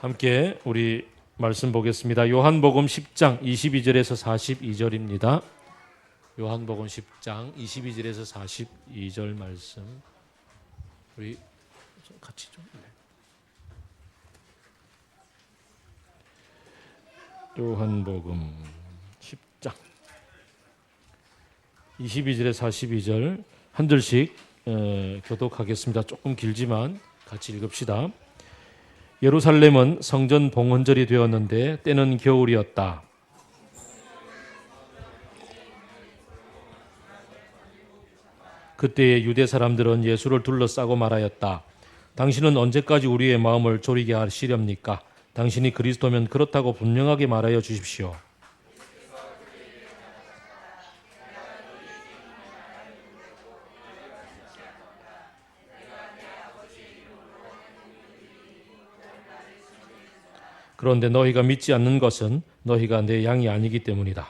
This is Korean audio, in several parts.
함께 우리 말씀 보겠습니다. 요한복음 10장 22절에서 42절입니다. 요한복음 10장 22절에서 42절 말씀 우리 같이 좀 요한복음 10장 22절에서 42절 한 절씩 교독하겠습니다. 조금 길지만 같이 읽읍시다. 예루살렘은 성전 봉헌절이 되었는데 때는 겨울이었다. 그때에 유대 사람들은 예수를 둘러싸고 말하였다. 당신은 언제까지 우리의 마음을 졸이게 하시렵니까? 당신이 그리스도면 그렇다고 분명하게 말하여 주십시오. 그런데 너희가 믿지 않는 것은 너희가 내 양이 아니기 때문이다.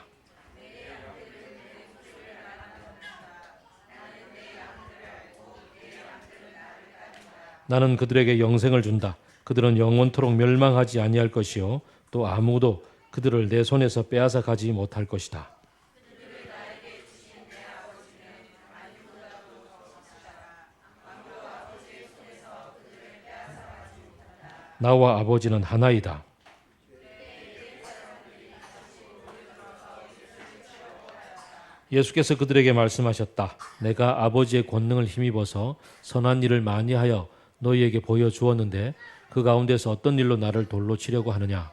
나는 그들에게 영생을 준다. 그들은 영원토록 멸망하지 아니할 것이요 또 아무도 그들을 내 손에서 빼앗아 가지 못할 것이다. 나와 아버지는 하나이다. 예수께서 그들에게 말씀하셨다. 내가 아버지의 권능을 힘입어서 선한 일을 많이 하여 너희에게 보여주었는데 그 가운데서 어떤 일로 나를 돌로 치려고 하느냐?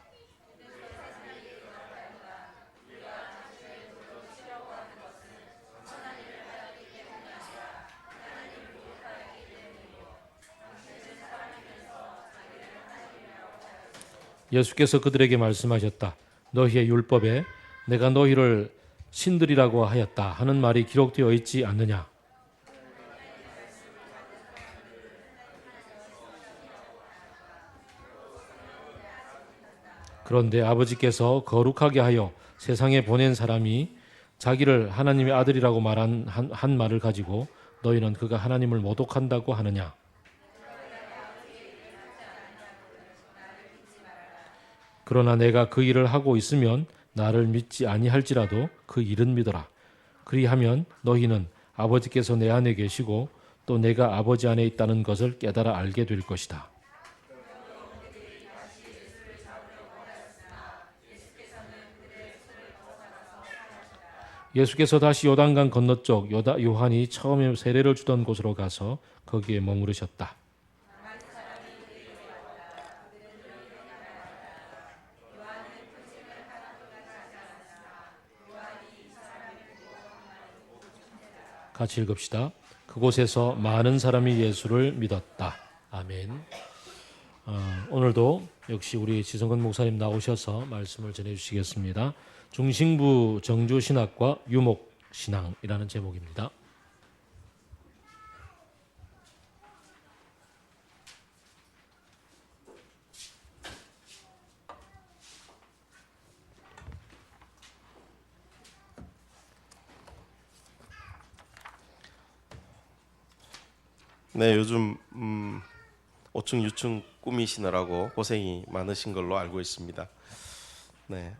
예수께서 그들에게 말씀하셨다. 너희의 율법에 내가 너희를 신들이라고 하였다 하는 말이 기록되어 있지 않느냐? 그런데 아버지께서 거룩하게 하여 세상에 보낸 사람이 자기를 하나님의 아들이라고 한 말을 가지고 너희는 그가 하나님을 모독한다고 하느냐? 그러나 내가 그 일을 하고 있으면 나를 믿지 아니할지라도 그 일은 믿어라. 그리하면 너희는 아버지께서 내 안에 계시고 또 내가 아버지 안에 있다는 것을 깨달아 알게 될 것이다. 예수께서 다시 요단강 건너쪽 요한이 처음에 세례를 주던 곳으로 가서 거기에 머무르셨다. 같이 읽읍시다. 그곳에서 많은 사람이 예수를 믿었다. 아멘. 오늘도 역시 우리 지성근 목사님 나오셔서 말씀을 전해주시겠습니다. 중심부 정주신학과 유목신앙이라는 제목입니다. 네, 요즘 5층, 6층 꾸미시느라고 고생이 많으신 걸로 알고 있습니다. 네.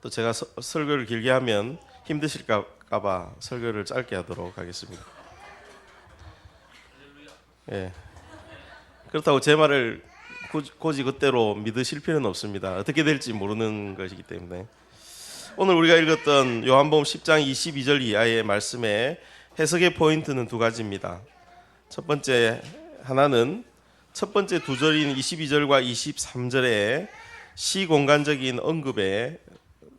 또 제가 설교를 길게 하면 힘드실까 봐 설교를 짧게 하도록 하겠습니다. 예. 그렇다고 제 말을 고지 그대로 믿으실 필요는 없습니다. 어떻게 될지 모르는 것이기 때문에. 오늘 우리가 읽었던 요한복음 10장 22절 이하의 말씀의 해석의 포인트는 두 가지입니다. 첫 번째 하나는 첫 번째 두 절인 22절과 23절의 시공간적인 언급에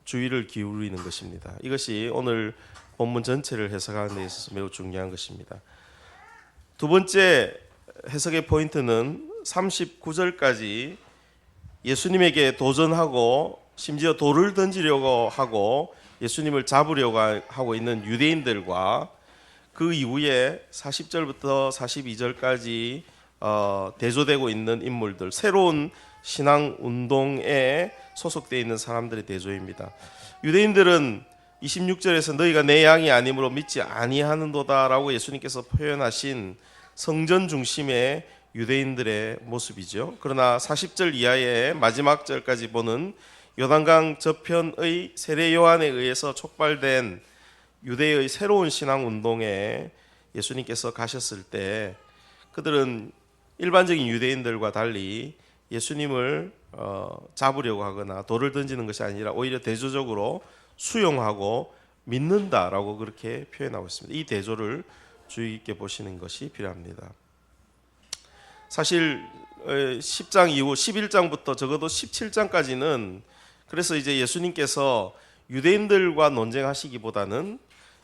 주의를 기울이는 것입니다. 이것이 오늘 본문 전체를 해석하는 데 있어서 매우 중요한 것입니다. 두 번째 해석의 포인트는 39절까지 예수님에게 도전하고 심지어 돌을 던지려고 하고 예수님을 잡으려고 하고 있는 유대인들과 그 이후에 40절부터 42절까지 대조되고 있는 인물들, 새로운 신앙 운동에 소속되어 있는 사람들의 대조입니다. 유대인들은 26절에서 너희가 내 양이 아니므로 믿지 아니하는도다라고 예수님께서 표현하신 성전 중심의 유대인들의 모습이죠. 그러나 40절 이하의 마지막 절까지 보는 요단강 저편의 세례 요한에 의해서 촉발된 유대의 새로운 신앙 운동에 예수님께서 가셨을 때 그들은 일반적인 유대인들과 달리 예수님을 잡으려고 하거나 돌을 던지는 것이 아니라 오히려 대조적으로 수용하고 믿는다라고 그렇게 표현하고 있습니다. 이 대조를 주의 깊게 보시는 것이 필요합니다. 사실 10장 이후 11장부터 적어도 17장까지는 그래서 이제 예수님께서 유대인들과 논쟁하시기보다는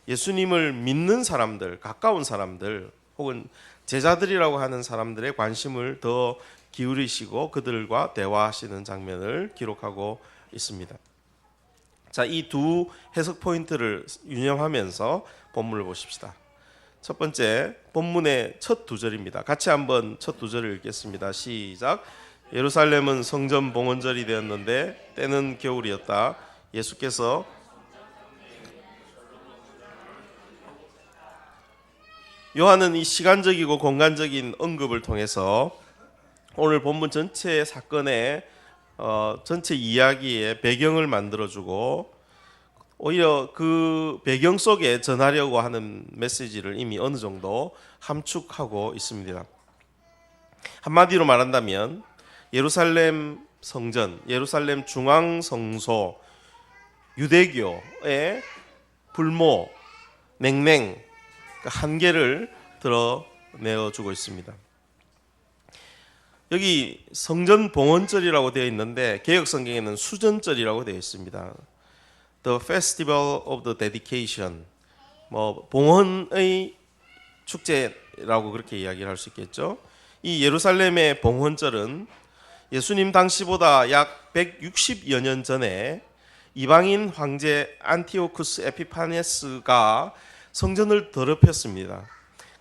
예수님을 믿는 사람들, 가까운 사람들 혹은 제자들이라고 하는 사람들의 관심을 더 기울이시고 그들과 대화하시는 장면을 기록하고 있습니다. 자, 이 두 해석 포인트를 유념하면서 본문을 보십시다. 첫 번째, 본문의 첫 두 절입니다. 같이 한번 첫 두 절을 읽겠습니다. 시작. 예루살렘은 성전 봉헌절이 되었는데 때는 겨울이었다. 예수께서 요한은 이 시간적이고 공간적인 언급을 통해서 오늘 본문 전체 사건의 전체 이야기의 배경을 만들어주고 오히려 그 배경 속에 전하려고 하는 메시지를 이미 어느 정도 함축하고 있습니다. 한마디로 말한다면 예루살렘 성전, 예루살렘 중앙성소, 유대교의 불모, 냉랭, 한계를 드러내어주고 있습니다. 여기 성전 봉헌절이라고 되어 있는데 개역 성경에는 수전절이라고 되어 있습니다. The Festival of the Dedication, 봉헌의 축제라고 그렇게 이야기를 할 수 있겠죠. 이 예루살렘의 봉헌절은 예수님 당시보다 약 160여 년 전에 이방인 황제 안티오쿠스 에피파네스가 성전을 더럽혔습니다.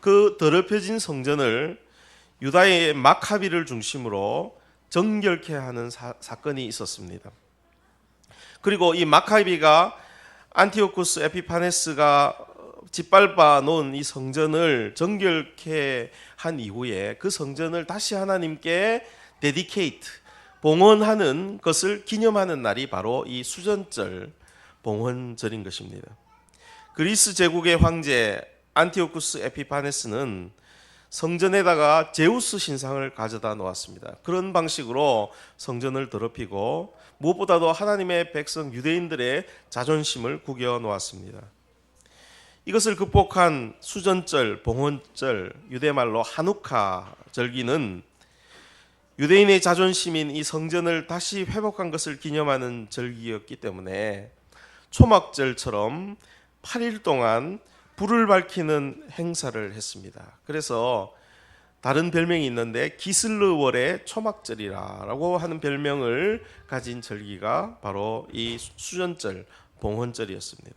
그 더럽혀진 성전을 유다의 마카비를 중심으로 정결케 하는 사건이 있었습니다. 그리고 이 마카비가 안티오쿠스 에피파네스가 짓밟아 놓은 이 성전을 정결케 한 이후에 그 성전을 다시 하나님께 데디케이트, 봉헌하는 것을 기념하는 날이 바로 이 수전절 봉헌절인 것입니다. 그리스 제국의 황제 안티오쿠스 에피파네스는 성전에다가 제우스 신상을 가져다 놓았습니다. 그런 방식으로 성전을 더럽히고 무엇보다도 하나님의 백성 유대인들의 자존심을 구겨 놓았습니다. 이것을 극복한 수전절, 봉헌절, 유대말로 하누카 절기는 유대인의 자존심인 이 성전을 다시 회복한 것을 기념하는 절기였기 때문에 초막절처럼 8일 동안 불을 밝히는 행사를 했습니다. 그래서 다른 별명이 있는데 기슬르월의 초막절이라고 하는 별명을 가진 절기가 바로 이 수전절, 봉헌절이었습니다.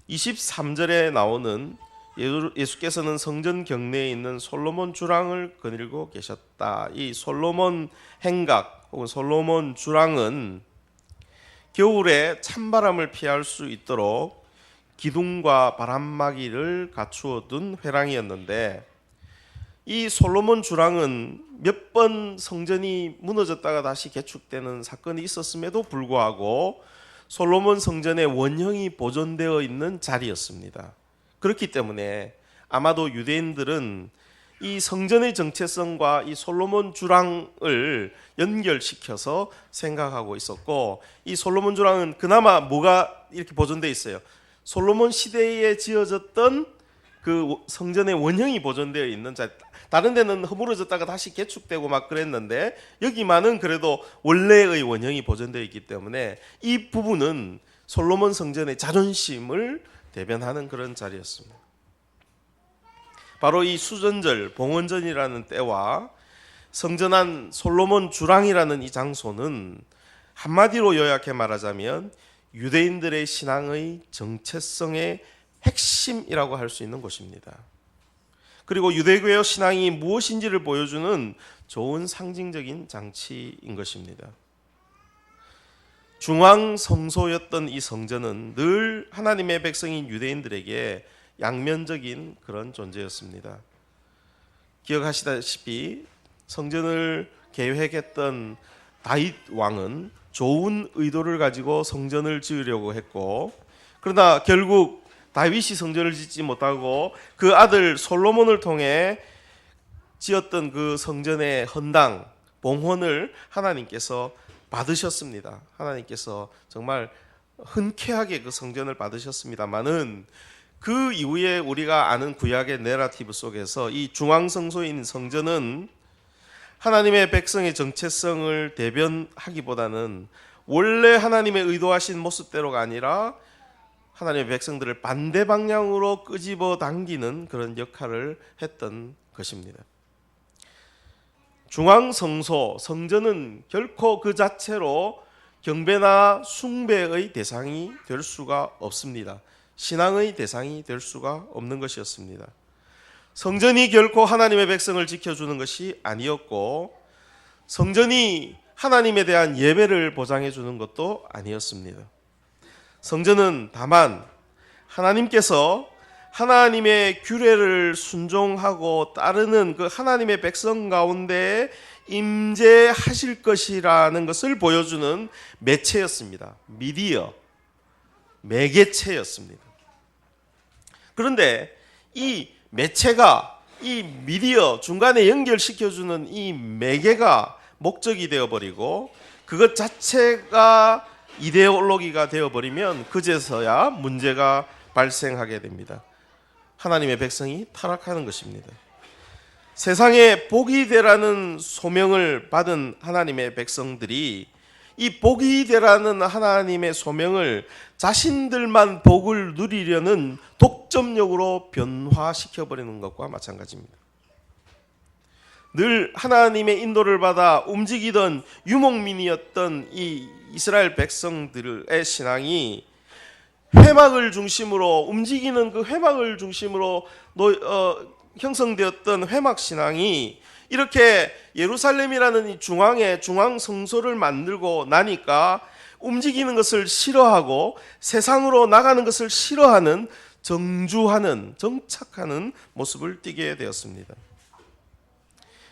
23절에 나오는 예수께서는 성전 경내에 있는 솔로몬 주랑을 거닐고 계셨다. 이 솔로몬 행각 혹은 솔로몬 주랑은 겨울에 찬바람을 피할 수 있도록 기둥과 바람막이를 갖추어 둔 회랑이었는데 이 솔로몬 주랑은 몇 번 성전이 무너졌다가 다시 개축되는 사건이 있었음에도 불구하고 솔로몬 성전의 원형이 보존되어 있는 자리였습니다. 그렇기 때문에 아마도 유대인들은 이 성전의 정체성과 이 솔로몬 주랑을 연결시켜서 생각하고 있었고 이 솔로몬 주랑은 그나마 뭐가 이렇게 보존되어 있어요. 솔로몬 시대에 지어졌던 그 성전의 원형이 보존되어 있는 자리. 다른 데는 허물어졌다가 다시 개축되고 막 그랬는데 여기만은 그래도 원래의 원형이 보존되어 있기 때문에 이 부분은 솔로몬 성전의 자존심을 대변하는 그런 자리였습니다. 바로 이 수전절, 봉헌전이라는 때와 성전한 솔로몬 주랑이라는 이 장소는 한마디로 요약해 말하자면 유대인들의 신앙의 정체성의 핵심이라고 할 수 있는 곳입니다. 그리고 유대교의 신앙이 무엇인지를 보여주는 좋은 상징적인 장치인 것입니다. 중앙 성소였던 이 성전은 늘 하나님의 백성인 유대인들에게 양면적인 그런 존재였습니다. 기억하시다시피 성전을 계획했던 다윗 왕은 좋은 의도를 가지고 성전을 지으려고 했고, 그러나 결국 다윗이 성전을 짓지 못하고 그 아들 솔로몬을 통해 지었던 그 성전의 헌당, 봉헌을 하나님께서 받으셨습니다. 하나님께서 정말 흔쾌하게 그 성전을 받으셨습니다만은 그 이후에 우리가 아는 구약의 내러티브 속에서 이 중앙성소인 성전은 하나님의 백성의 정체성을 대변하기보다는 원래 하나님의 의도하신 모습대로가 아니라 하나님의 백성들을 반대 방향으로 끄집어 당기는 그런 역할을 했던 것입니다. 중앙성소, 성전은 결코 그 자체로 경배나 숭배의 대상이 될 수가 없습니다. 신앙의 대상이 될 수가 없는 것이었습니다. 성전이 결코 하나님의 백성을 지켜주는 것이 아니었고, 성전이 하나님에 대한 예배를 보장해 주는 것도 아니었습니다. 성전은 다만 하나님께서 하나님의 규례를 순종하고 따르는 그 하나님의 백성 가운데 임재하실 것이라는 것을 보여주는 매체였습니다. 미디어, 매개체였습니다. 그런데 이 매체가, 이 미디어 중간에 연결시켜주는 이 매개가 목적이 되어버리고 그것 자체가 이데올로기가 되어버리면 그제서야 문제가 발생하게 됩니다. 하나님의 백성이 타락하는 것입니다. 세상에 복이 되라는 소명을 받은 하나님의 백성들이 이 복이 되라는 하나님의 소명을 자신들만 복을 누리려는 독점력으로 변화시켜버리는 것과 마찬가지입니다. 늘 하나님의 인도를 받아 움직이던 유목민이었던 이 이스라엘 백성들의 신앙이 회막을 중심으로 움직이는 그 회막을 중심으로 형성되었던 회막 신앙이 이렇게 예루살렘이라는 이 중앙 성소를 만들고 나니까 움직이는 것을 싫어하고 세상으로 나가는 것을 싫어하는 정착하는 모습을 띠게 되었습니다.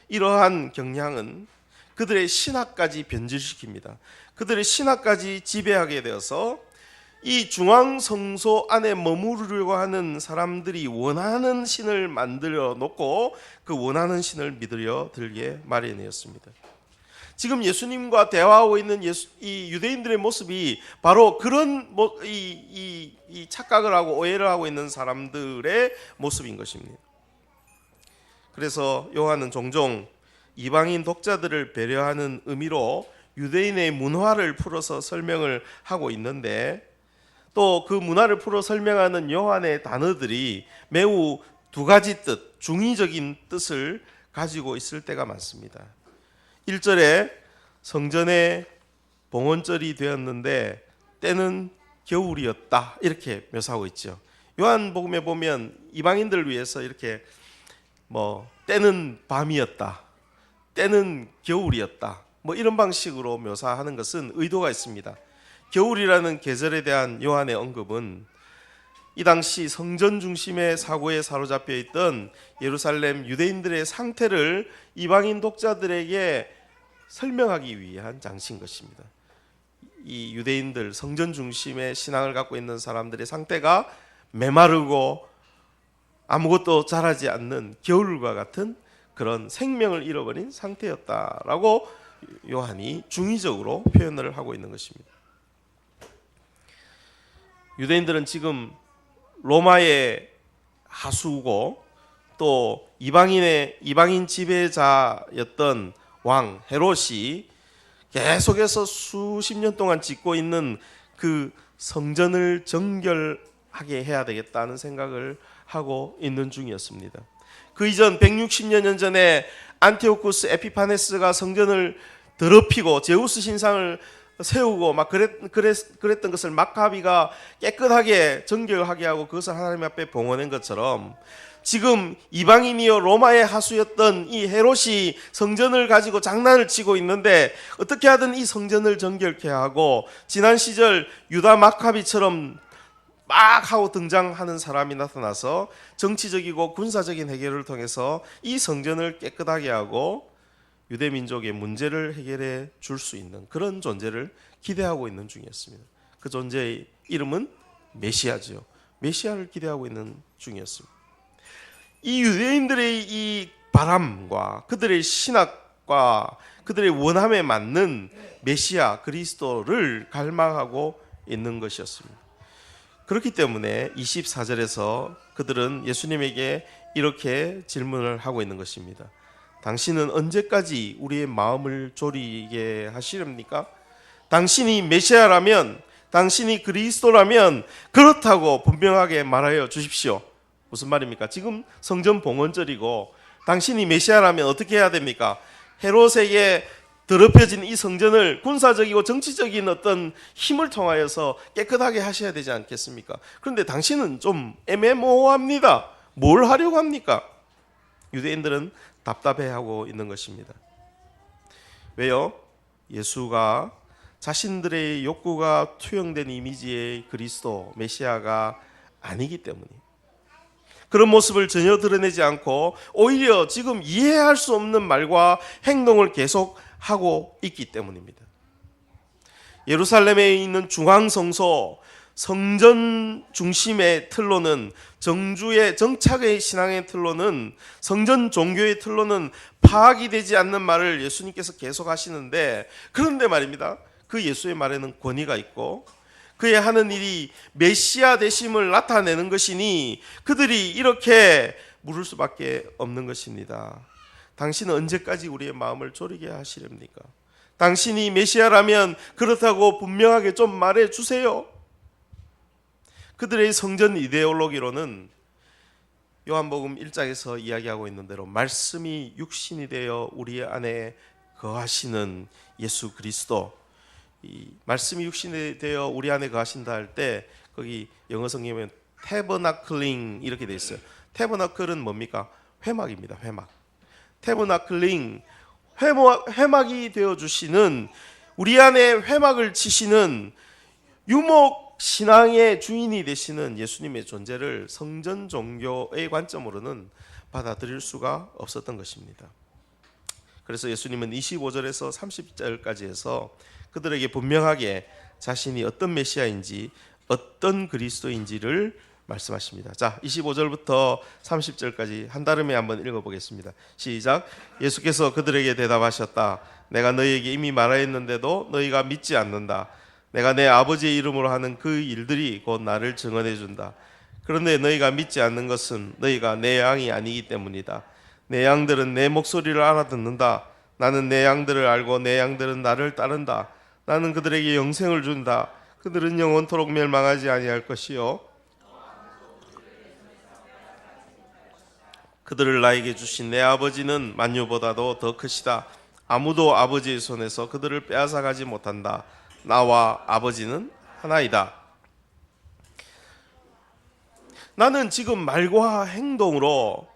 이러한 경향은 그들의 신학까지 변질시킵니다. 그들의 신학까지 지배하게 되어서 이 중앙성소 안에 머무르려고 하는 사람들이 원하는 신을 만들어 놓고 그 원하는 신을 믿으려 들게 마련이었습니다. 지금 예수님과 대화하고 있는 이 유대인들의 모습이 바로 그런 이 착각을 하고 오해를 하고 있는 사람들의 모습인 것입니다. 그래서 요한은 종종 이방인 독자들을 배려하는 의미로 유대인의 문화를 풀어서 설명을 하고 있는데, 또 그 문화를 풀어 설명하는 요한의 단어들이 매우 두 가지 뜻, 중의적인 뜻을 가지고 있을 때가 많습니다. 1절에 성전에 봉헌절이 되었는데 때는 겨울이었다, 이렇게 묘사하고 있죠. 요한복음에 보면 이방인들을 위해서 이렇게 때는 밤이었다, 때는 겨울이었다, 이런 방식으로 묘사하는 것은 의도가 있습니다. 겨울이라는 계절에 대한 요한의 언급은 이 당시 성전 중심의 사고에 사로잡혀 있던 예루살렘 유대인들의 상태를 이방인 독자들에게 설명하기 위한 장치인 것입니다. 이 유대인들, 성전 중심의 신앙을 갖고 있는 사람들의 상태가 메마르고 아무것도 자라지 않는 겨울과 같은 그런 생명을 잃어버린 상태였다라고 요한이 중의적으로 표현을 하고 있는 것입니다. 유대인들은 지금 로마의 하수고 또 이방인 지배자였던 왕 헤롯이 계속해서 수십 년 동안 짓고 있는 그 성전을 정결하게 해야 되겠다는 생각을 하고 있는 중이었습니다. 그 이전 160년 전에 안티오쿠스 에피파네스가 성전을 더럽히고 제우스 신상을 세우고 그랬던 것을 마카비가 깨끗하게 정결하게 하고 그것을 하나님 앞에 봉헌한 것처럼, 지금 이방인이요 로마의 하수였던 이 헤롯이 성전을 가지고 장난을 치고 있는데 어떻게 하든 이 성전을 정결케 하고 지난 시절 유다 마카비처럼 막 하고 등장하는 사람이 나타나서 정치적이고 군사적인 해결을 통해서 이 성전을 깨끗하게 하고 유대 민족의 문제를 해결해 줄 수 있는 그런 존재를 기대하고 있는 중이었습니다. 그 존재의 이름은 메시아지요. 메시아를 기대하고 있는 중이었습니다. 이 유대인들의 이 바람과 그들의 신학과 그들의 원함에 맞는 메시아 그리스도를 갈망하고 있는 것이었습니다. 그렇기 때문에 24절에서 그들은 예수님에게 이렇게 질문을 하고 있는 것입니다. 당신은 언제까지 우리의 마음을 졸이게 하시렵니까? 당신이 메시아라면, 당신이 그리스도라면 그렇다고 분명하게 말하여 주십시오. 무슨 말입니까? 지금 성전 봉헌절이고 당신이 메시아라면 어떻게 해야 됩니까? 헤롯에게 더럽혀진 이 성전을 군사적이고 정치적인 어떤 힘을 통하여서 깨끗하게 하셔야 되지 않겠습니까? 그런데 당신은 좀 애매모호합니다. 뭘 하려고 합니까? 유대인들은 답답해하고 있는 것입니다. 왜요? 예수가 자신들의 욕구가 투영된 이미지의 그리스도, 메시아가 아니기 때문이에요. 그런 모습을 전혀 드러내지 않고 오히려 지금 이해할 수 없는 말과 행동을 계속 하고 있기 때문입니다. 예루살렘에 있는 중앙성소 성전 중심의 틀로는 정주의 정착의 신앙의 틀로는 성전 종교의 틀로는 파악이 되지 않는 말을 예수님께서 계속 하시는데, 그런데 말입니다, 그 예수의 말에는 권위가 있고 그의 하는 일이 메시아 되심을 나타내는 것이니 그들이 이렇게 물을 수밖에 없는 것입니다. 당신은 언제까지 우리의 마음을 졸이게 하시렵니까? 당신이 메시아라면 그렇다고 분명하게 좀 말해 주세요. 그들의 성전 이데올로기로는 요한복음 1장에서 이야기하고 있는 대로 말씀이 육신이 되어 우리 안에 거하시는 예수 그리스도, 이 말씀이 육신이 되어 우리 안에 거하신다 할 때 거기 영어 성경에 보면 태버나클링 이렇게 돼 있어요. 태버나클은 뭡니까? 회막입니다. 회막. 태버나클링, 회막이 되어 주시는, 우리 안에 회막을 치시는 유목 신앙의 주인이 되시는 예수님의 존재를 성전 종교의 관점으로는 받아들일 수가 없었던 것입니다. 그래서 예수님은 25절에서 30절까지 해서 그들에게 분명하게 자신이 어떤 메시아인지 어떤 그리스도인지를 말씀하십니다. 자, 25절부터 30절까지 한다름에 한번 읽어보겠습니다. 시작. 예수께서 그들에게 대답하셨다. 내가 너희에게 이미 말하였는데도 너희가 믿지 않는다. 내가 내 아버지의 이름으로 하는 그 일들이 곧 나를 증언해 준다. 그런데 너희가 믿지 않는 것은 너희가 내 양이 아니기 때문이다. 내 양들은 내 목소리를 알아듣는다. 나는 내 양들을 알고 내 양들은 나를 따른다. 나는 그들에게 영생을 준다. 그들은 영원토록 멸망하지 아니할 것이요 그들을 나에게 주신 내 아버지는 만유보다도 더 크시다. 아무도 아버지의 손에서 그들을 빼앗아가지 못한다. 나와 아버지는 하나이다. 나는 지금 말과 행동으로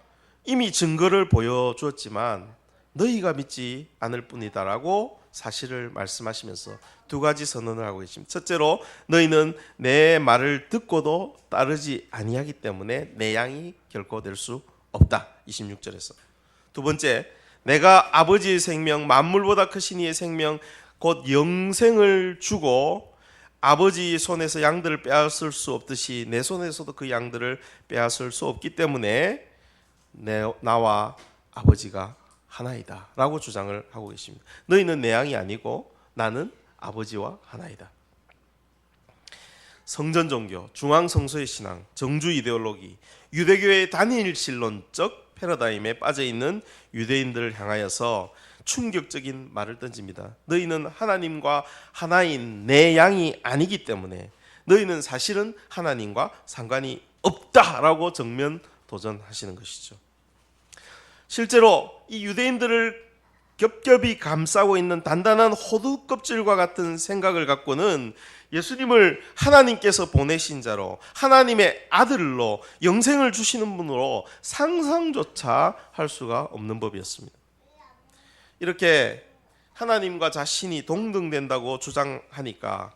이미 증거를 보여주었지만 너희가 믿지 않을 뿐이다라고 사실을 말씀하시면서 두 가지 선언을 하고 계십니다. 첫째로 너희는 내 말을 듣고도 따르지 아니하기 때문에 내 양이 결코 될 수 없다. 26절에서. 두 번째, 내가 아버지의 생명, 만물보다 크신 이의 생명 곧 영생을 주고 아버지의 손에서 양들을 빼앗을 수 없듯이 내 손에서도 그 양들을 빼앗을 수 없기 때문에 나와 아버지가 하나이다 라고 주장을 하고 계십니다. 너희는 내 양이 아니고 나는 아버지와 하나이다. 성전 종교, 중앙성소의 신앙, 정주 이데올로기, 유대교의 단일신론적 패러다임에 빠져있는 유대인들을 향하여서 충격적인 말을 던집니다. 너희는 하나님과 하나인 내 양이 아니기 때문에 너희는 사실은 하나님과 상관이 없다라고 정면 도전하시는 것이죠. 실제로 이 유대인들을 겹겹이 감싸고 있는 단단한 호두 껍질과 같은 생각을 갖고는 예수님을 하나님께서 보내신 자로, 하나님의 아들로, 영생을 주시는 분으로 상상조차 할 수가 없는 법이었습니다. 이렇게 하나님과 자신이 동등된다고 주장하니까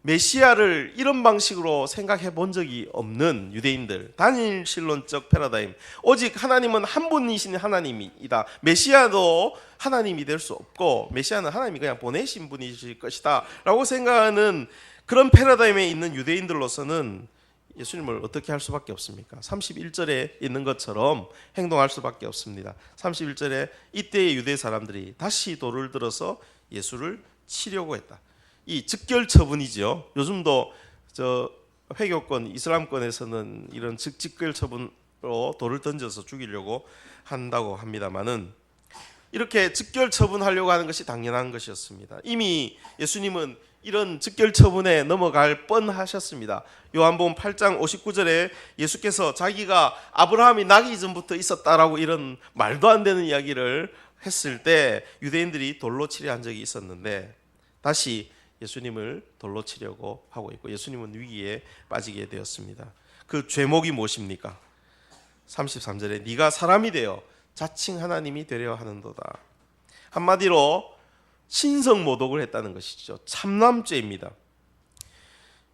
메시아를 이런 방식으로 생각해 본 적이 없는 유대인들, 단일신론적 패러다임, 오직 하나님은 한 분이신 하나님이다, 메시아도 하나님이 될 수 없고 메시아는 하나님이 그냥 보내신 분이실 것이다 라고 생각하는 그런 패러다임에 있는 유대인들로서는 예수님을 어떻게 할 수밖에 없습니까? 31절에 있는 것처럼 행동할 수밖에 없습니다. 31절에 이때의 유대 사람들이 다시 돌을 들어서 예수를 치려고 했다. 이 즉결 처분이죠. 요즘도 회교권, 이슬람권에서는 이런 즉결 처분으로 돌을 던져서 죽이려고 한다고 합니다만은, 이렇게 즉결 처분하려고 하는 것이 당연한 것이었습니다. 이미 예수님은 이런 즉결 처분에 넘어갈 뻔하셨습니다. 요한복음 8장 59절에 예수께서 자기가 아브라함이 나기 전부터 있었다라고 이런 말도 안 되는 이야기를 했을 때 유대인들이 돌로 치려 한 적이 있었는데, 다시 예수님을 돌로 치려고 하고 있고 예수님은 위기에 빠지게 되었습니다. 그 죄목이 무엇입니까? 33절에 네가 사람이 되어 자칭 하나님이 되려 하는도다. 한마디로 신성모독을 했다는 것이죠. 참남죄입니다.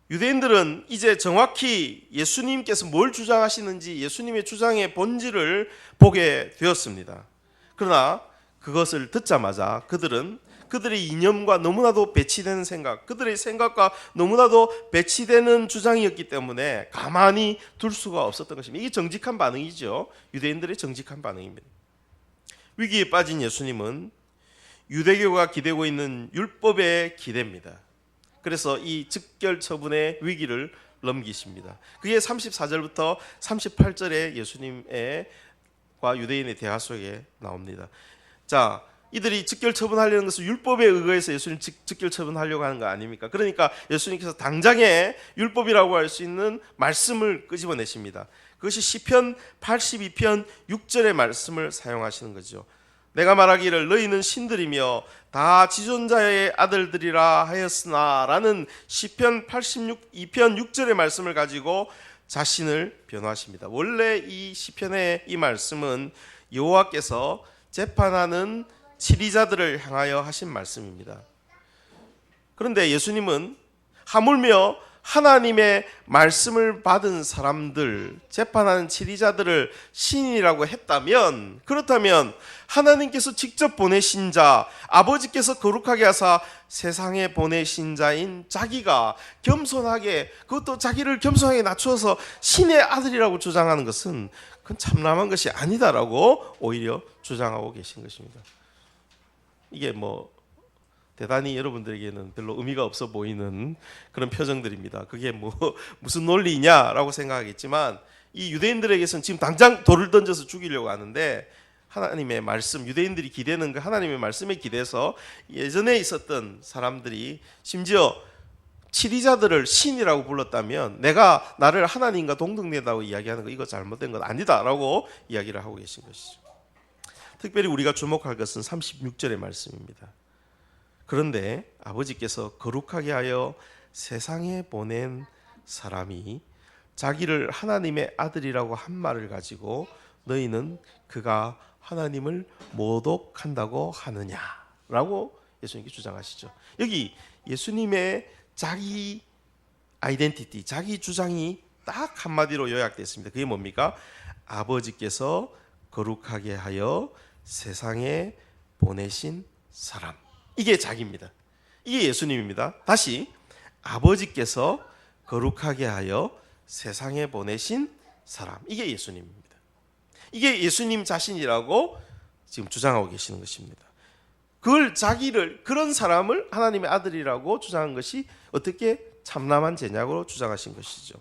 유대인들은 이제 정확히 예수님께서 뭘 주장하시는지 예수님의 주장의 본질을 보게 되었습니다. 그러나 그것을 듣자마자 그들은 그들의 이념과 너무나도 배치되는 생각, 그들의 생각과 너무나도 배치되는 주장이었기 때문에 가만히 둘 수가 없었던 것입니다. 이게 정직한 반응이죠. 유대인들의 정직한 반응입니다. 위기에 빠진 예수님은 유대교가 기대고 있는 율법에 기대입니다. 그래서 이 즉결 처분의 위기를 넘기십니다. 그게 34절부터 38절에 예수님과 유대인의 대화 속에 나옵니다. 자, 이들이 즉결 처분하려는 것은 율법에 의거해서 예수님 즉결 처분하려고 하는 거 아닙니까? 그러니까 예수님께서 당장에 율법이라고 할 수 있는 말씀을 끄집어내십니다. 그것이 시편 82편 6절의 말씀을 사용하시는 거죠. 내가 말하기를 너희는 신들이며 다 지존자의 아들들이라 하였으나 라는 시편 82편 6절의 말씀을 가지고 자신을 변호하십니다. 원래 이 시편의 이 말씀은 여호와께서 재판하는 치리자들을 향하여 하신 말씀입니다. 그런데 예수님은 하물며 하나님의 말씀을 받은 사람들, 재판하는 치리자들을 신이라고 했다면, 그렇다면 하나님께서 직접 보내신 자, 아버지께서 거룩하게 하사 세상에 보내신 자인 자기가 겸손하게, 그것도 자기를 겸손하게 낮추어서 신의 아들이라고 주장하는 것은 그건 참남한 것이 아니다라고 오히려 주장하고 계신 것입니다. 이게 대단히 여러분들에게는 별로 의미가 없어 보이는 그런 표정들입니다. 그게 무슨 논리냐라고 생각하겠지만, 이 유대인들에게서는 지금 당장 돌을 던져서 죽이려고 하는데, 하나님의 말씀, 유대인들이 기대는 그 하나님의 말씀에 기대서 예전에 있었던 사람들이 심지어 치리자들을 신이라고 불렀다면, 내가 나를 하나님과 동등되다고 이야기하는 거, 이거 잘못된 건 아니다라고 이야기를 하고 계신 것이죠. 특별히 우리가 주목할 것은 36절의 말씀입니다. 그런데 아버지께서 거룩하게 하여 세상에 보낸 사람이 자기를 하나님의 아들이라고 한 말을 가지고 너희는 그가 하나님을 모독한다고 하느냐라고 예수님께 주장하시죠. 여기 예수님의 자기 아이덴티티, 자기 주장이 딱 한마디로 요약되어 있습니다. 그게 뭡니까? 아버지께서 거룩하게 하여 세상에 보내신 사람. 이게 자기입니다. 이게 예수님입니다. 다시, 아버지께서 거룩하게 하여 세상에 보내신 사람. 이게 예수님입니다. 이게 예수님 자신이라고 지금 주장하고 계시는 것입니다. 그걸 자기를, 그런 사람을 하나님의 아들이라고 주장한 것이 어떻게 참남한 제냐고 주장하신 것이죠.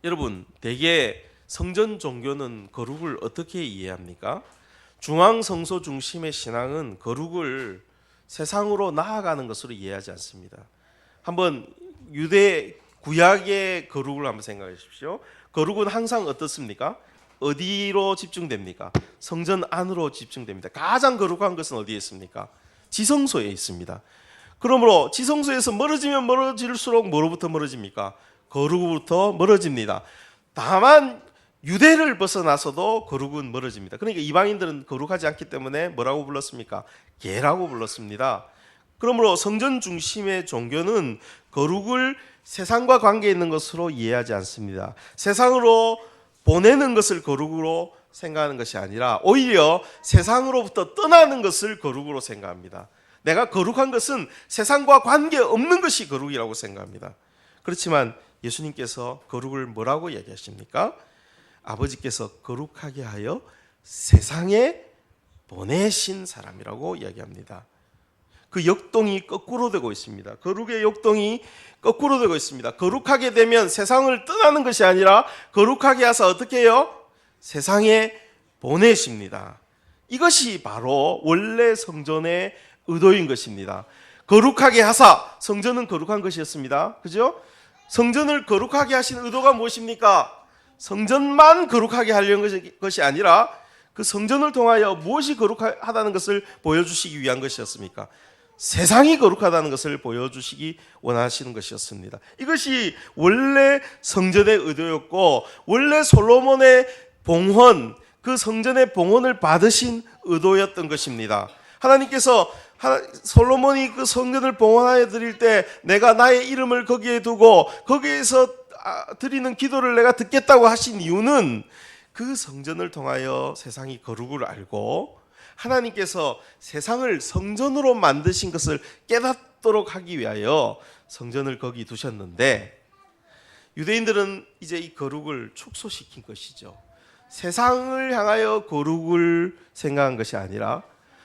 여러분, 대개 성전 종교는 거룩을 어떻게 이해합니까? 중앙 성소 중심의 신앙은 거룩을 세상으로 나아가는 것으로 이해하지 않습니다. 한번 유대 구약의 거룩을 한번 생각해 주십시오. 거룩은 항상 어떻습니까? 어디로 집중됩니까? 성전 안으로 집중됩니다. 가장 거룩한 것은 어디에 있습니까? 지성소에 있습니다. 그러므로 지성소에서 멀어지면 멀어질수록 뭐로부터 멀어집니까? 거룩으로부터 멀어집니다. 다만 유대를 벗어나서도 거룩은 멀어집니다. 그러니까 이방인들은 거룩하지 않기 때문에 뭐라고 불렀습니까? 개라고 불렀습니다. 그러므로 성전 중심의 종교는 거룩을 세상과 관계 있는 것으로 이해하지 않습니다. 세상으로 보내는 것을 거룩으로 생각하는 것이 아니라 오히려 세상으로부터 떠나는 것을 거룩으로 생각합니다. 내가 거룩한 것은 세상과 관계없는 것이 거룩이라고 생각합니다. 그렇지만 예수님께서 거룩을 뭐라고 얘기하십니까? 아버지께서 거룩하게 하여 세상에 보내신 사람이라고 이야기합니다. 그 역동이 거꾸로 되고 있습니다. 거룩의 역동이 거꾸로 되고 있습니다. 거룩하게 되면 세상을 떠나는 것이 아니라 거룩하게 하사 어떻게 해요? 세상에 보내십니다. 이것이 바로 원래 성전의 의도인 것입니다. 거룩하게 하사, 성전은 거룩한 것이었습니다. 그죠? 성전을 거룩하게 하신 의도가 무엇입니까? 성전만 거룩하게 하려는 것이 아니라 그 성전을 통하여 무엇이 거룩하다는 것을 보여주시기 위한 것이었습니까? 세상이 거룩하다는 것을 보여주시기 원하시는 것이었습니다. 이것이 원래 성전의 의도였고 원래 솔로몬의 봉헌, 그 성전의 봉헌을 받으신 의도였던 것입니다. 하나님께서 솔로몬이 그 성전을 봉헌하여 드릴 때 내가 나의 이름을 거기에 두고 거기에서 드리는 기도를 내가 듣겠다고 하신 이유는 그 성전을 통하여 세상이 거룩을 알고 하나님께서 세상을 성전으로 만드신 것을 깨닫도록 하기 위하여 성전을 거기 두셨는데 유대인들은 이제 이 거룩을 축소시킨 것이죠. 세상을 향하여 거룩을 생각한 것이 아니라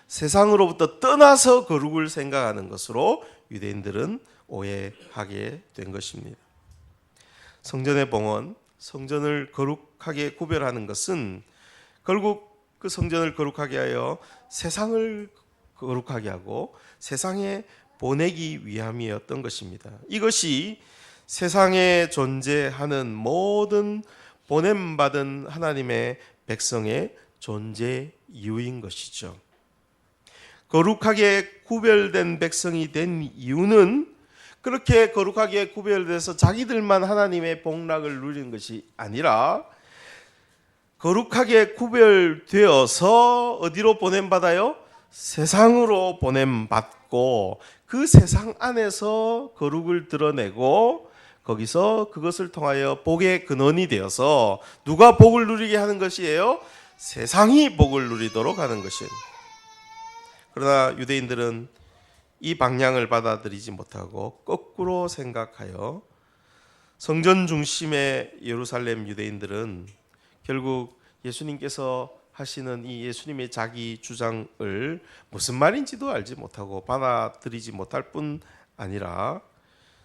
세상으로부터 떠나서 거룩을 생각하는 것으로 유대인들은 오해하게 된 것입니다. 성전의 봉헌, 성전을 거룩하게 구별하는 것은 결국 그 성전을 거룩하게 하여 세상을 거룩하게 하고 세상에 보내기 위함이었던 것입니다. 이것이 세상에 존재하는 모든 보냄받은 하나님의 백성의 존재 이유인 것이죠. 거룩하게 구별된 백성이 된 이유는 그렇게 거룩하게 구별돼서 자기들만 하나님의 복락을 누리는 것이 아니라 거룩하게 구별되어서 어디로 보냄받아요? 세상으로 보냄받고 그 세상 안에서 거룩을 드러내고 거기서 그것을 통하여 복의 근원이 되어서 누가 복을 누리게 하는 것이에요? 세상이 복을 누리도록 하는 것이에요. 그러나 유대인들은 이 방향을 받아들이지 못하고 거꾸로 생각하여 성전 중심의 예루살렘 유대인들은 결국 예수님께서 하시는 이 예수님의 자기 주장을 무슨 말인지도 알지 못하고 받아들이지 못할 뿐 아니라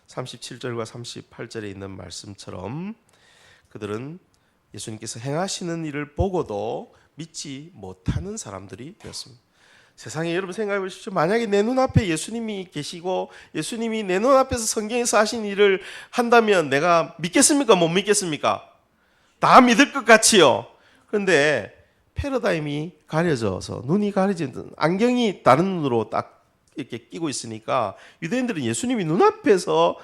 37절과 38절에 있는 말씀처럼 그들은 예수님께서 행하시는 일을 보고도 믿지 못하는 사람들이 되었습니다. 세상에 여러분 생각해 보십시오. 만약에 내 눈앞에 예수님이 계시고 예수님이 내 눈앞에서 성경에서 하신 일을 한다면 내가 믿겠습니까? 못 믿겠습니까? 다 믿을 것 같지요. 그런데 패러다임이 가려져서 눈이 가려진 안경이 다른 눈으로 딱 이렇게 끼고 있으니까 유대인들은 예수님이 눈앞에서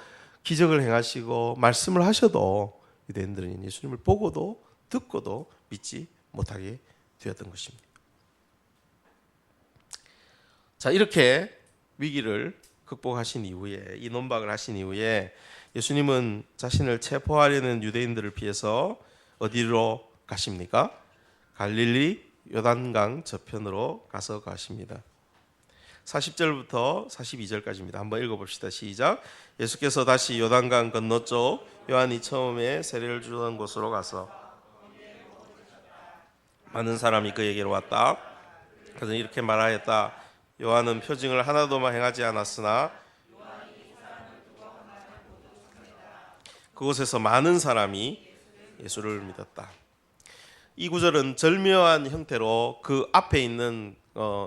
기적을 행하시고 말씀을 하셔도 유대인들은 예수님을 보고도 듣고도 믿지 못하게 되었던 것입니다. 자, 이렇게 위기를 극복하신 이후에 이 논박을 하신 이후에 예수님은 자신을 체포하려는 유대인들을 피해서 어디로 가십니까? 갈릴리 요단강 저편으로 가서 가십니다. 40절부터 42절까지입니다. 한번 읽어봅시다. 시작. 예수께서 다시 요단강 건너쪽 요한이 처음에 세례를 주던 곳으로 가서 많은 사람이 그에게로 왔다. 그는 이렇게 말하였다. 요한은 표징을 하나도 행하지 않았으나 그곳에서 많은 사람이 예수를 믿었다. 이 구절은 절묘한 형태로 그 앞에 있는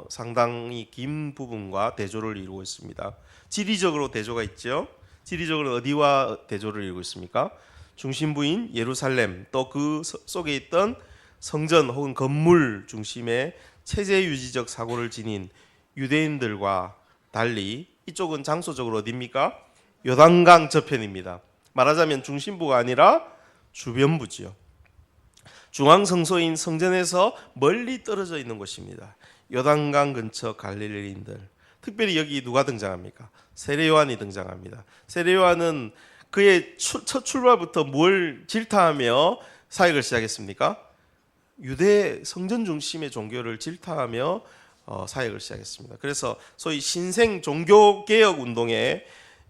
상당히 긴 부분과 대조를 이루고 있습니다. 지리적으로 대조가 있죠. 지리적으로 어디와 대조를 이루고 있습니까? 중심부인 예루살렘 또 그 속에 있던 성전 혹은 건물 중심의 체제 유지적 사고를 지닌 유대인들과 달리 이쪽은 장소적으로 어디입니까? 요단강 저편입니다. 말하자면 중심부가 아니라 주변부지요. 중앙성소인 성전에서 멀리 떨어져 있는 곳입니다. 요단강 근처 갈릴리인들, 특별히 여기 누가 등장합니까? 세례 요한이 등장합니다. 세례 요한은 그의 첫 출발부터 뭘 질타하며 사역을 시작했습니까? 유대 성전 중심의 종교를 질타하며 사역을 시작했습니다. 그래서 소위 신생 종교 개혁 운동에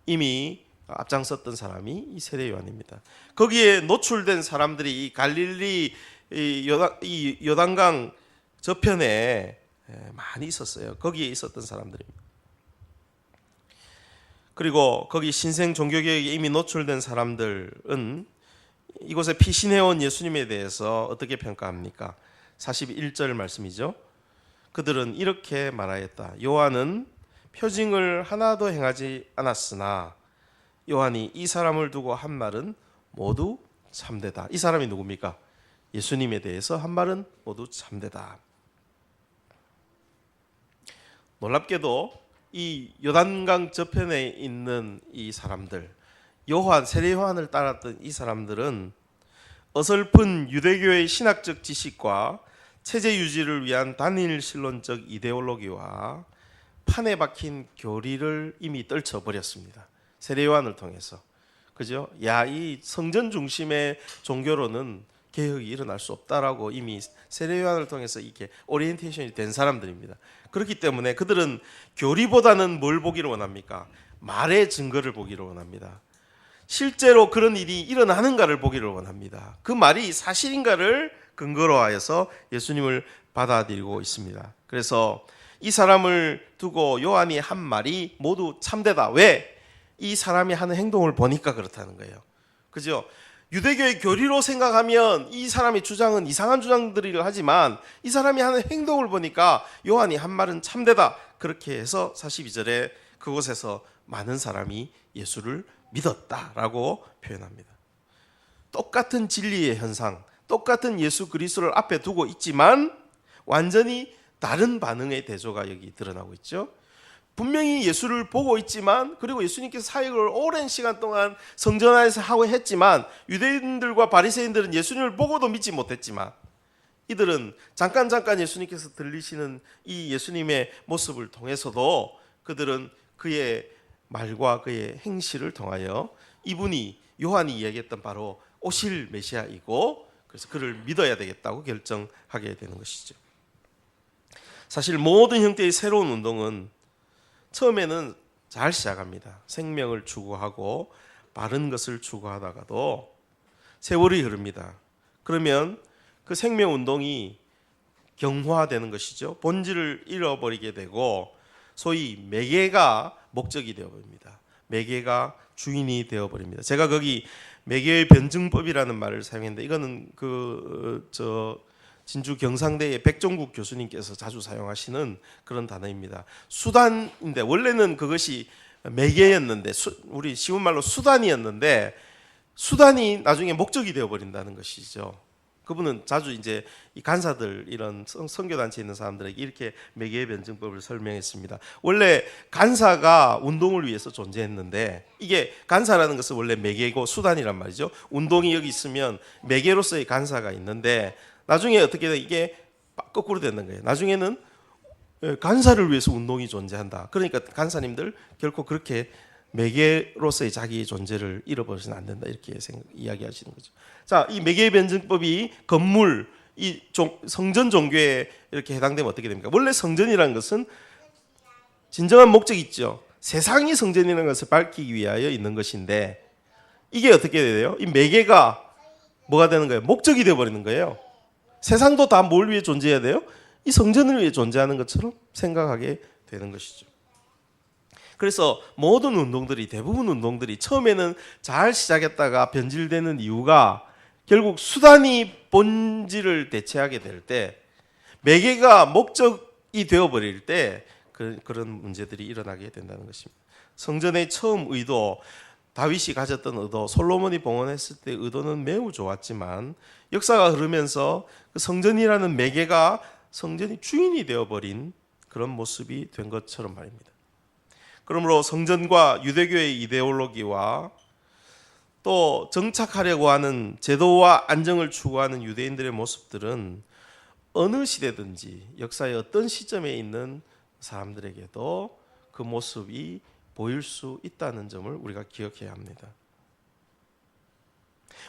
이미 앞장섰던 사람이 이 세례 요한입니다. 거기에 노출된 사람들이 이 갈릴리 이 요단강 저편에 많이 있었어요. 거기에 있었던 사람들입니다. 그리고 거기 신생 종교개혁에 이미 노출된 사람들은 이곳에 피신해온 예수님에 대해서 어떻게 평가합니까? 41절 말씀이죠. 그들은 이렇게 말하였다. 요한은 표징을 하나도 행하지 않았으나 요한이 이 사람을 두고 한 말은 모두 참되다. 이 사람이 누굽니까? 예수님에 대해서 한 말은 모두 참되다. 놀랍게도 이 요단강 저편에 있는 이 사람들, 세례 요한을 따랐던 이 사람들은 어설픈 유대교의 신학적 지식과 체제 유지를 위한 단일 신론적 이데올로기와 판에 박힌 교리를 이미 떨쳐버렸습니다. 세례 요한을 통해서. 그죠? 이 성전 중심의 종교로는 개혁이 일어날 수 없다라고 이미 세례 요한을 통해서 이게 오리엔테이션이 된 사람들입니다. 그렇기 때문에 그들은 교리보다는 뭘 보기를 원합니까? 말의 증거를 보기를 원합니다. 실제로 그런 일이 일어나는가를 보기를 원합니다. 그 말이 사실인가를 근거로 하여서 예수님을 받아들이고 있습니다. 그래서 이 사람을 두고 요한이 한 말이 모두 참되다. 왜? 이 사람이 하는 행동을 보니까 그렇다는 거예요. 그죠? 유대교의 교리로 생각하면 이 사람의 주장은 이상한 주장들이라 하지만 이 사람이 하는 행동을 보니까 요한이 한 말은 참되다. 그렇게 해서 42절에 그곳에서 많은 사람이 예수를 믿었다라고 표현합니다. 똑같은 진리의 현상, 똑같은 예수 그리스도를 앞에 두고 있지만 완전히 다른 반응의 대조가 여기 드러나고 있죠. 분명히 예수를 보고 있지만, 그리고 예수님께서 사역을 오랜 시간 동안 성전 안에서 하고 했지만 유대인들과 바리새인들은 예수님을 보고도 믿지 못했지만 이들은 잠깐 예수님께서 들리시는 이 예수님의 모습을 통해서도 그들은 그의 말과 그의 행실을 통하여 이분이 요한이 이야기했던 바로 오실 메시아이고, 그래서 그를 믿어야 되겠다고 결정하게 되는 것이죠. 사실 모든 형태의 새로운 운동은 처음에는 잘 시작합니다. 생명을 추구하고 바른 것을 추구하다가도 세월이 흐릅니다. 그러면 그 생명 운동이 경화되는 것이죠. 본질을 잃어버리게 되고 소위 매개가 목적이 되어버립니다. 매개가 주인이 되어버립니다. 제가 거기 매개의 변증법이라는 말을 사용했는데 이거는 진주 경상대의 백종국 교수님께서 자주 사용하시는 그런 단어입니다. 수단인데 원래는 그것이 매개였는데 우리 쉬운 말로 수단이었는데 수단이 나중에 목적이 되어버린다는 것이죠. 그분은 자주 이제 이 간사들 이런 선교단체에 있는 사람들에게 이렇게 매개의 변증법을 설명했습니다. 원래 간사가 운동을 위해서 존재했는데 이게 간사라는 것은 원래 매개고 수단이란 말이죠. 운동이 여기 있으면 매개로서의 간사가 있는데 나중에 어떻게 돼? 이게 거꾸로 되는 거예요. 나중에는 간사를 위해서 운동이 존재한다. 그러니까 간사님들 결코 그렇게 매개로서의 자기의 존재를 잃어버리서는 안 된다. 이렇게 이야기하시는 거죠. 자, 이 매개의 변증법이 건물, 이 성전 종교에 이렇게 해당되면 어떻게 됩니까? 원래 성전이라는 것은 진정한 목적이 있죠. 세상이 성전이라는 것을 밝히기 위하여 있는 것인데 이게 어떻게 돼요? 이 매개가 뭐가 되는 거예요? 목적이 되어버리는 거예요. 세상도 다 뭘 위해 존재해야 돼요? 이 성전을 위해 존재하는 것처럼 생각하게 되는 것이죠. 그래서 모든 운동들이, 대부분 운동들이 처음에는 잘 시작했다가 변질되는 이유가 결국 수단이 본질을 대체하게 될 때, 매개가 목적이 되어버릴 때 그런 문제들이 일어나게 된다는 것입니다. 성전의 처음 의도, 다윗이 가졌던 의도, 솔로몬이 봉헌했을 때 의도는 매우 좋았지만 역사가 흐르면서 그 성전이라는 매개가 성전이 주인이 되어버린 그런 모습이 된 것처럼 말입니다. 그러므로 성전과 유대교의 이데올로기와 또 정착하려고 하는 제도와 안정을 추구하는 유대인들의 모습들은 어느 시대든지 역사의 어떤 시점에 있는 사람들에게도 그 모습이 보일 수 있다는 점을 우리가 기억해야 합니다.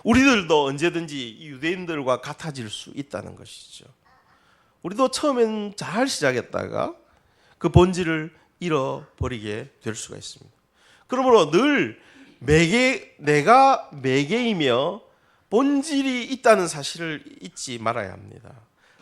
우리들도 언제든지 유대인들과 같아질 수 있다는 것이죠. 우리도 처음엔 잘 시작했다가 그 본질을 잃어버리게 될 수가 있습니다. 그러므로 늘 내가 매개이며 본질이 있다는 사실을 잊지 말아야 합니다.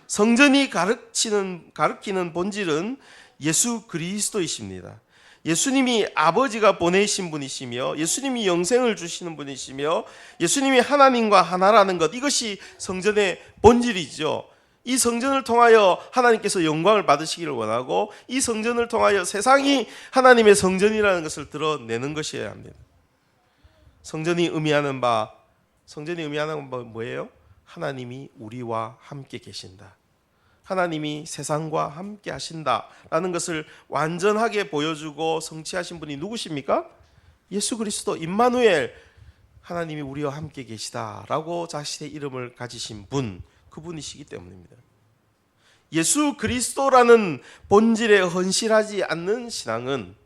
성전이 가르치는 본질은 예수 그리스도이십니다. 예수님이 아버지가 보내신 분이시며 예수님이 영생을 주시는 분이시며 예수님이 하나님과 하나라는 것, 이것이 성전의 본질이죠. 이 성전을 통하여 하나님께서 영광을 받으시기를 원하고 이 성전을 통하여 세상이 하나님의 성전이라는 것을 드러내는 것이어야 합니다. 성전이 의미하는 바 뭐예요? 하나님이 우리와 함께 계신다. 하나님이 세상과 함께 하신다라는 것을 완전하게 보여주고 성취하신 분이 누구십니까? 예수 그리스도 임마누엘, 하나님이 우리와 함께 계시다라고 자신의 이름을 가지신 분, 그분이시기 때문입니다. 예수 그리스도라는 본질에 헌신하지 않는 신앙은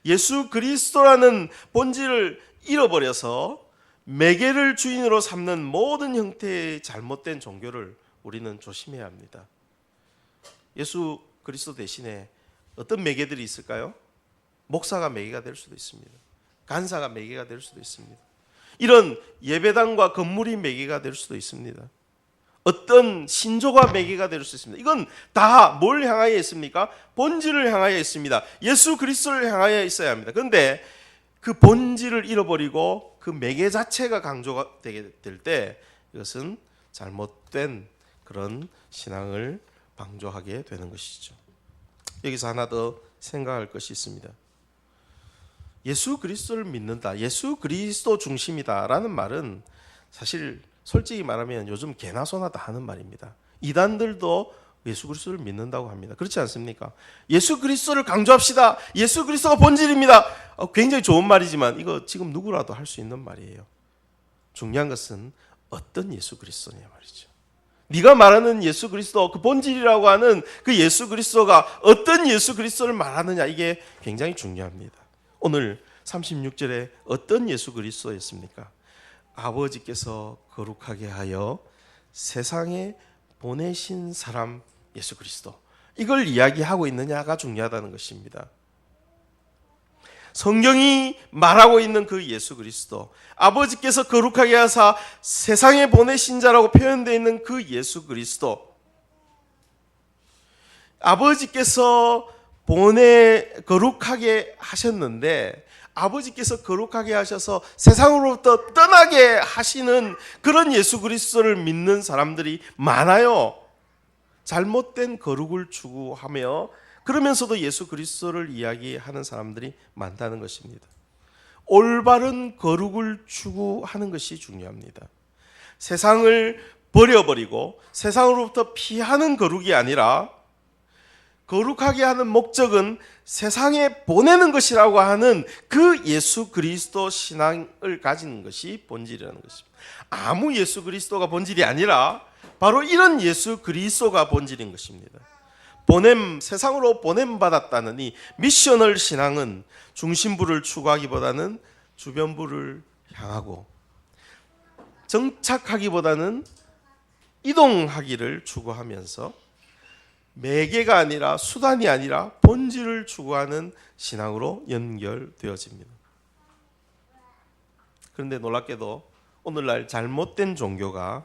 예수 그리스도라는 본질을 잃어버려서 매개를 주인으로 삼는 모든 형태의 잘못된 종교를 우리는 조심해야 합니다. 예수 그리스도 대신에 어떤 매개들이 있을까요? 목사가 매개가 될 수도 있습니다. 간사가 매개가 될 수도 있습니다. 이런 예배당과 건물이 매개가 될 수도 있습니다. 어떤 신조가 매개가 될 수 있습니다. 이건 다 뭘 향하여 있습니까? 본질을 향하여 있습니다. 예수 그리스도를 향하여 있어야 합니다. 그런데 그 본질을 잃어버리고 그 매개 자체가 강조가 되게 될 때 이것은 잘못된 그런 신앙을 방조하게 되는 것이죠. 여기서 하나 더 생각할 것이 있습니다. 예수 그리스도를 믿는다, 예수 그리스도 중심이다라는 말은 사실 솔직히 말하면 요즘 개나 소나 다 하는 말입니다. 이단들도 예수 그리스도를 믿는다고 합니다. 그렇지 않습니까? 예수 그리스도를 강조합시다. 예수 그리스도가 본질입니다. 굉장히 좋은 말이지만 이거 지금 누구라도 할 수 있는 말이에요. 중요한 것은 어떤 예수 그리스도냐 말이죠. 네가 말하는 예수 그리스도, 그 본질이라고 하는 그 예수 그리스도가 어떤 예수 그리스도를 말하느냐, 이게 굉장히 중요합니다. 오늘 36절에 어떤 예수 그리스도였습니까? 아버지께서 거룩하게 하여 세상에 보내신 사람 예수 그리스도, 이걸 이야기하고 있느냐가 중요하다는 것입니다. 성경이 말하고 있는 그 예수 그리스도, 아버지께서 거룩하게 하사 세상에 보내신 자라고 표현되어 있는 그 예수 그리스도, 아버지께서 거룩하게 하셨는데 아버지께서 거룩하게 하셔서 세상으로부터 떠나게 하시는 그런 예수 그리스도를 믿는 사람들이 많아요. 잘못된 거룩을 추구하며 그러면서도 예수 그리스도를 이야기하는 사람들이 많다는 것입니다. 올바른 거룩을 추구하는 것이 중요합니다. 세상을 버려버리고 세상으로부터 피하는 거룩이 아니라 거룩하게 하는 목적은 세상에 보내는 것이라고 하는 그 예수 그리스도 신앙을 가지는 것이 본질이라는 것입니다. 아무 예수 그리스도가 본질이 아니라 바로 이런 예수 그리스도가 본질인 것입니다. 세상으로 보냄받았다는 이 미셔널 신앙은 중심부를 추구하기보다는 주변부를 향하고 정착하기보다는 이동하기를 추구하면서 매개가 아니라 수단이 아니라 본질을 추구하는 신앙으로 연결되어집니다. 그런데 놀랍게도 오늘날 잘못된 종교가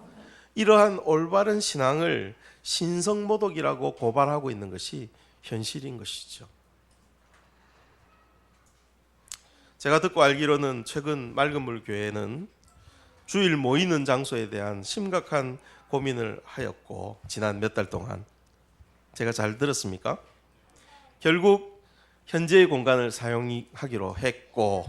이러한 올바른 신앙을 신성모독이라고 고발하고 있는 것이 현실인 것이죠. 제가 듣고 알기로는 최근 맑은물 교회는 주일 모이는 장소에 대한 심각한 고민을 하였고, 지난 몇 달 동안 제가 잘 들었습니까? 결국 현재의 공간을 사용하기로 했고,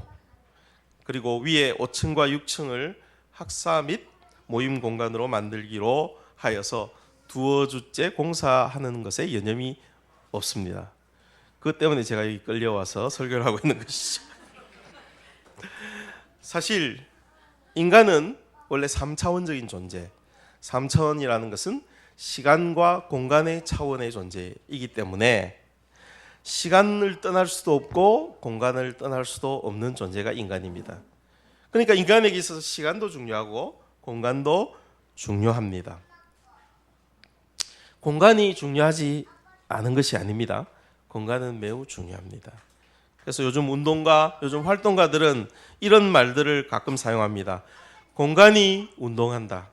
그리고 위에 5층과 6층을 학사 및 모임 공간으로 만들기로 하여서 두어 주째 공사하는 것에 여념이 없습니다. 그것 때문에 제가 여기 끌려와서 설교를 하고 있는 것이죠. 사실 인간은 원래 3차원적인 존재, 3차원이라는 것은 시간과 공간의 차원의 존재이기 때문에 시간을 떠날 수도 없고 공간을 떠날 수도 없는 존재가 인간입니다. 그러니까 인간에게 있어서 시간도 중요하고 공간도 중요합니다. 공간이 중요하지 않은 것이 아닙니다. 공간은 매우 중요합니다. 그래서 요즘 운동가, 요즘 활동가들은 이런 말들을 가끔 사용합니다. 공간이 운동한다.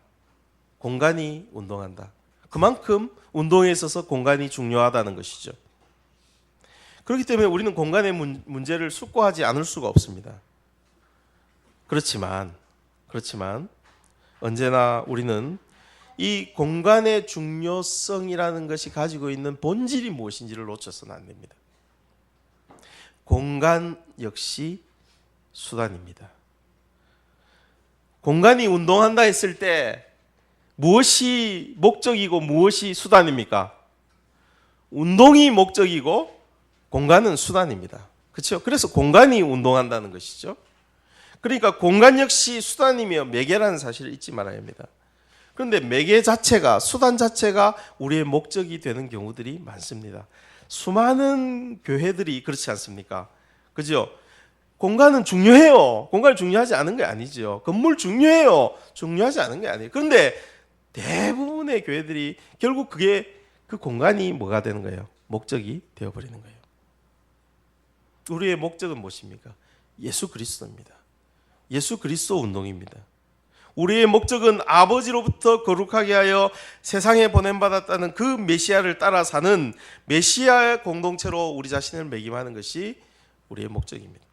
공간이 운동한다. 그만큼 운동에 있어서 공간이 중요하다는 것이죠. 그렇기 때문에 우리는 공간의 문제를 숙고하지 않을 수가 없습니다. 그렇지만 언제나 우리는 이 공간의 중요성이라는 것이 가지고 있는 본질이 무엇인지를 놓쳐서는 안 됩니다. 공간 역시 수단입니다. 공간이 운동한다 했을 때 무엇이 목적이고 무엇이 수단입니까? 운동이 목적이고 공간은 수단입니다. 그렇죠? 그래서 공간이 운동한다는 것이죠. 그러니까 공간 역시 수단이며 매개라는 사실을 잊지 말아야 합니다. 그런데 매개 자체가, 수단 자체가 우리의 목적이 되는 경우들이 많습니다. 수많은 교회들이 그렇지 않습니까? 그죠? 공간은 중요해요. 공간이 중요하지 않은 게 아니죠. 건물 중요해요. 중요하지 않은 게 아니에요. 그런데 대부분의 교회들이 결국 그 공간이 뭐가 되는 거예요? 목적이 되어버리는 거예요. 우리의 목적은 무엇입니까? 예수 그리스도입니다. 예수 그리스도 운동입니다. 우리의 목적은 아버지로부터 거룩하게 하여 세상에 보냄받았다는 그 메시아를 따라 사는 메시아의 공동체로 우리 자신을 매김하는 것이 우리의 목적입니다.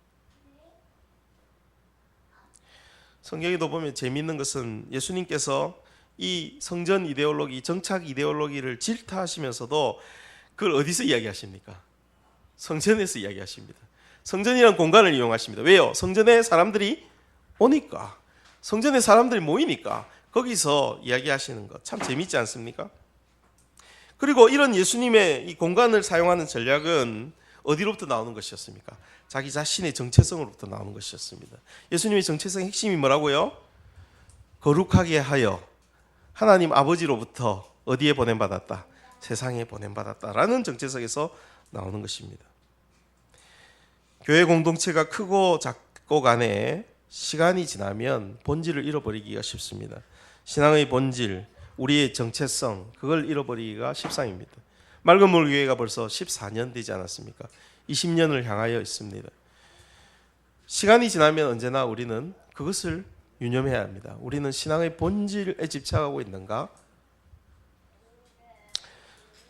성경에도 보면 재미있는 것은 예수님께서 이 성전 이데올로기, 정착 이데올로기를 질타하시면서도 그걸 어디서 이야기하십니까? 성전에서 이야기하십니다. 성전이라는 공간을 이용하십니다. 왜요? 성전에 사람들이 오니까, 성전에 사람들이 모이니까 거기서 이야기하시는 것 참 재미있지 않습니까? 그리고 이런 예수님의 이 공간을 사용하는 전략은 어디로부터 나오는 것이었습니까? 자기 자신의 정체성으로부터 나오는 것이었습니다. 예수님의 정체성의 핵심이 뭐라고요? 거룩하게 하여 하나님 아버지로부터 어디에 보냄받았다? 세상에 보냄받았다라는 정체성에서 나오는 것입니다. 교회 공동체가 크고 작고 간에 시간이 지나면 본질을 잃어버리기가 쉽습니다. 신앙의 본질, 우리의 정체성, 그걸 잃어버리기가 십상입니다. 맑은 물 교회가 벌써 14년 되지 않았습니까? 20년을 향하여 있습니다. 시간이 지나면 언제나 우리는 그것을 유념해야 합니다. 우리는 신앙의 본질에 집착하고 있는가?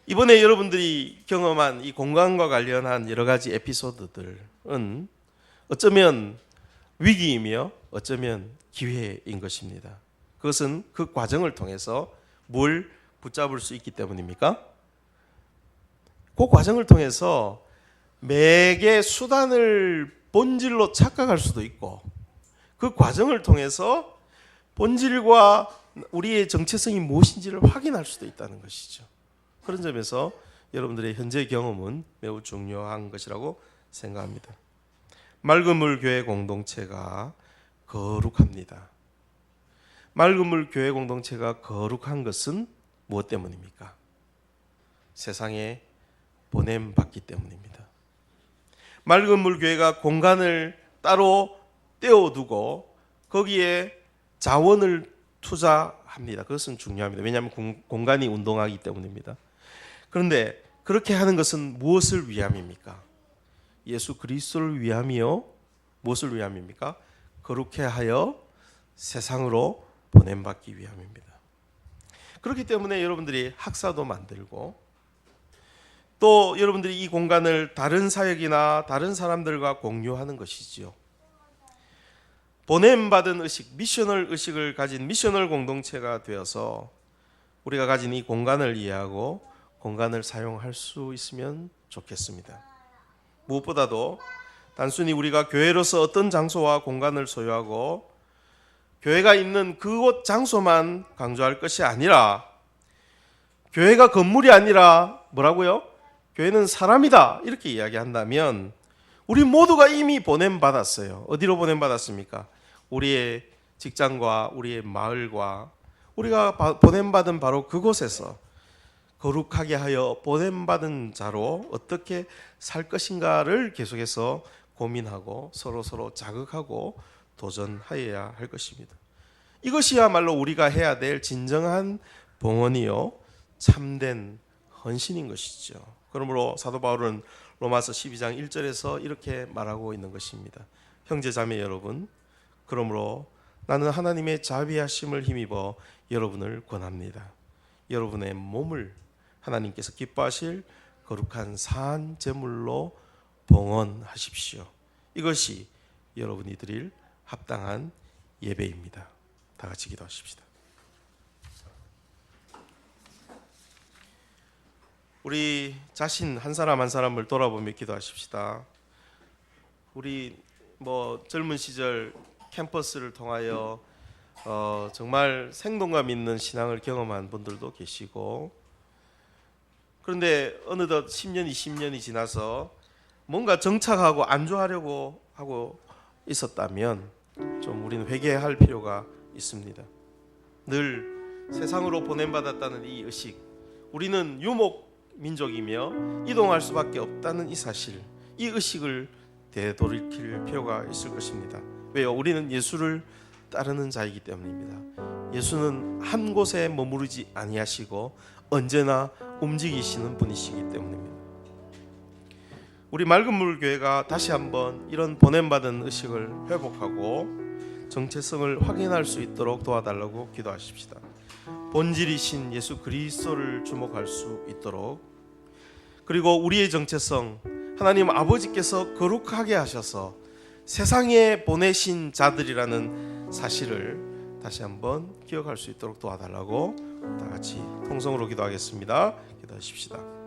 이번에 여러분들이 경험한 이 공간과 관련한 여러 가지 에피소드들은 어쩌면 위기이며 어쩌면 기회인 것입니다. 그것은 그 과정을 통해서 뭘 붙잡을 수 있기 때문입니까? 그 과정을 통해서 매개 수단을 본질로 착각할 수도 있고 그 과정을 통해서 본질과 우리의 정체성이 무엇인지를 확인할 수도 있다는 것이죠. 그런 점에서 여러분들의 현재 경험은 매우 중요한 것이라고 생각합니다. 맑은 물 교회 공동체가 거룩합니다. 맑은 물 교회 공동체가 거룩한 것은 무엇 때문입니까? 세상에 보냄받기 때문입니다. 맑은 물 교회가 공간을 따로 떼어두고 거기에 자원을 투자합니다. 그것은 중요합니다. 왜냐하면 공간이 운동하기 때문입니다. 그런데 그렇게 하는 것은 무엇을 위함입니까? 예수 그리스도를 위함이요. 무엇을 위함입니까? 거룩해 하여 세상으로 보냄받기 위함입니다. 그렇기 때문에 여러분들이 학사도 만들고 또 여러분들이 이 공간을 다른 사역이나 다른 사람들과 공유하는 것이지요. 보냄받은 의식, 미셔널 의식을 가진 미셔널 공동체가 되어서 우리가 가진 이 공간을 이해하고 공간을 사용할 수 있으면 좋겠습니다. 무엇보다도 단순히 우리가 교회로서 어떤 장소와 공간을 소유하고 교회가 있는 그곳 장소만 강조할 것이 아니라 교회가 건물이 아니라 뭐라고요? 교회는 사람이다 이렇게 이야기한다면 우리 모두가 이미 보냄받았어요. 어디로 보냄받았습니까? 우리의 직장과 우리의 마을과 우리가 보냄받은 바로 그곳에서 거룩하게 하여 보냄받은 자로 어떻게 살 것인가를 계속해서 고민하고 서로 자극하고 도전하여야 할 것입니다. 이것이야말로 우리가 해야 될 진정한 봉헌이요 참된 헌신인 것이죠. 그러므로 사도 바울은 로마서 12장 1절에서 이렇게 말하고 있는 것입니다. 형제 자매 여러분, 그러므로 나는 하나님의 자비하심을 힘입어 여러분을 권합니다. 여러분의 몸을 하나님께서 기뻐하실 거룩한 산 제물로 봉헌하십시오. 이것이 여러분이 드릴 합당한 예배입니다. 다 같이 기도하십시다. 우리 자신 한 사람 한 사람을 돌아보며 기도하십시다. 우리 젊은 시절 캠퍼스를 통하여 정말 생동감 있는 신앙을 경험한 분들도 계시고, 그런데 어느덧 10년, 20년이 지나서 뭔가 정착하고 안주하려고 하고 있었다면 좀 우리는 회개할 필요가 있습니다. 늘 세상으로 보냄받았다는 이 의식, 우리는 유목 민족이며 이동할 수밖에 없다는 이 사실, 이 의식을 되돌이킬 필요가 있을 것입니다. 왜요? 우리는 예수를 따르는 자이기 때문입니다. 예수는 한 곳에 머무르지 아니하시고 언제나 움직이시는 분이시기 때문입니다. 우리 맑은물 교회가 다시 한번 이런 보냄받은 의식을 회복하고 정체성을 확인할 수 있도록 도와달라고 기도하십시다. 본질이신 예수 그리스도를 주목할 수 있도록, 그리고 우리의 정체성, 하나님 아버지께서 거룩하게 하셔서 세상에 보내신 자들이라는 사실을 다시 한번 기억할 수 있도록 도와달라고 다 같이 통성으로 기도하겠습니다. 기도하십시다.